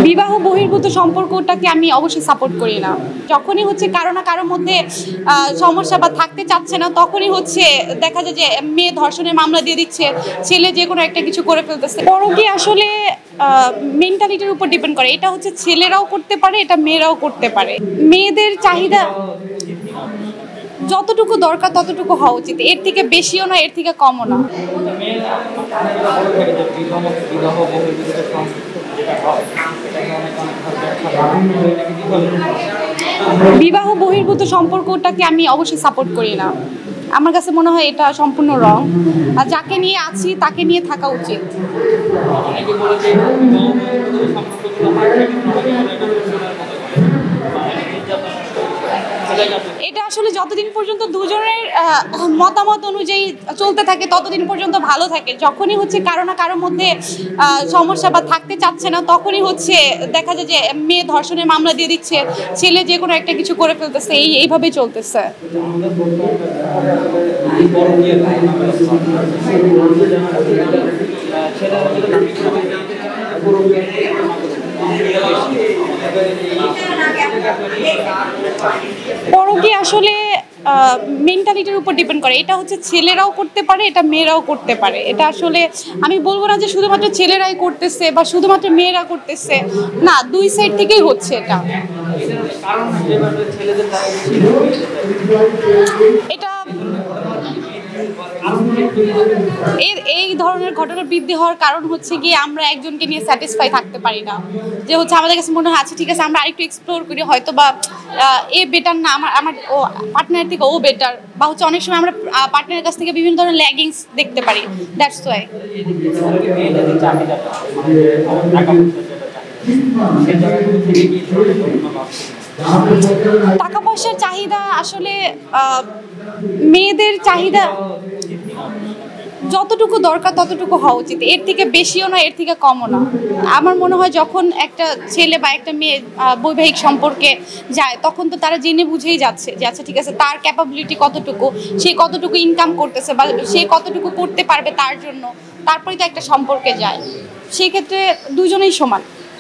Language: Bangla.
বিবাহ বহির্ভূত সম্পর্কটাকে আমি অবশ্যই সাপোর্ট করি না। যখনই হচ্ছে কারো না কারোর মধ্যে সমস্যা বা থাকতে চাচ্ছে না, তখনই হচ্ছে দেখা যায় যে মেয়ে ধর্ষণের মামলা দিয়ে দিচ্ছে, ছেলে যে কোনো একটা কিছু করে ফেলতেছে। পরকীয়া আসলে মেন্টালিটির উপর ডিপেন্ড করে। এটা হচ্ছে ছেলেরাও করতে পারে, এটা মেয়েরাও করতে পারে। মেয়েদের চাহিদা যতটুকু দরকার ততটুকু হওয়া উচিত, এর থেকে বেশিও না, এর থেকে কমও না। বিবাহ বহির্ভূত সম্পর্কটাকে আমি অবশ্যই সাপোর্ট করি না। আমার কাছে মনে হয় এটা সম্পূর্ণ রং। আর যাকে নিয়ে আছি তাকে নিয়ে থাকা উচিত। এটা আসলে যতদিন পর্যন্ত দুজনের মতামত অনুযায়ী চলতে থাকে ততদিন পর্যন্ত ভালো থাকে। যখনই হচ্ছে কারো না কারোর মধ্যে সমস্যা বা থাকতে চাচ্ছে না, তখনই হচ্ছে দেখা যায় যে মেয়ে ধর্ষণের মামলা দিয়ে দিচ্ছে, ছেলে যে কোনো একটা কিছু করে ফেলতেছে, এইভাবেই চলতেছে। পরকীয়া আসলে মেন্টালিটির উপর ডিপেন্ড করে। এটা হচ্ছে ছেলেরাও করতে পারে, এটা মেয়েরাও করতে পারে। এটা আসলে আমি বলবো না যে শুধুমাত্র ছেলেরাই করতেছে বা শুধুমাত্র মেয়েরা করতেছে, না, দুই সাইড থেকেই হচ্ছে এটা। এই ধরনের ঘটনা বৃদ্ধি হওয়ার কারণ হচ্ছে গিয়ে আমরা একজনকে নিয়ে স্যাটিসফাই থাকতে পারি না। যে হচ্ছে আমাদের কাছে মনে হয়, আচ্ছা ঠিক আছে, আমরা আরেকটু এক্সপ্লোর করি, হয়তো বা এ বেটার না, আমার ও পার্টনারের থেকে ও বেটার, বা হচ্ছে অনেক সময় আমরা পার্টনারের কাছ থেকে বিভিন্ন ধরনের ল্যাগিংস দেখতে পারি। That's why. টাকা পয়সার চাহিদা আসলে মেয়েদের চাহিদা যতটুকু দরকার ততটুকু হওয়া উচিত, এর থেকে বেশিও না, এর থেকে কমও না। আমার মনে হয় যখন একটা ছেলে বা একটা মেয়ে বৈবাহিক সম্পর্কে যায়, তখন তো তারা জেনে বুঝেই যাচ্ছে যে আচ্ছা ঠিক আছে, তার ক্যাপাবিলিটি কতটুকু, সে কতটুকু ইনকাম করতেছে বা সে কতটুকু করতে পারবে তার জন্য, তারপরেই তো একটা সম্পর্কে যায়। সেক্ষেত্রে দুজনেই সমান।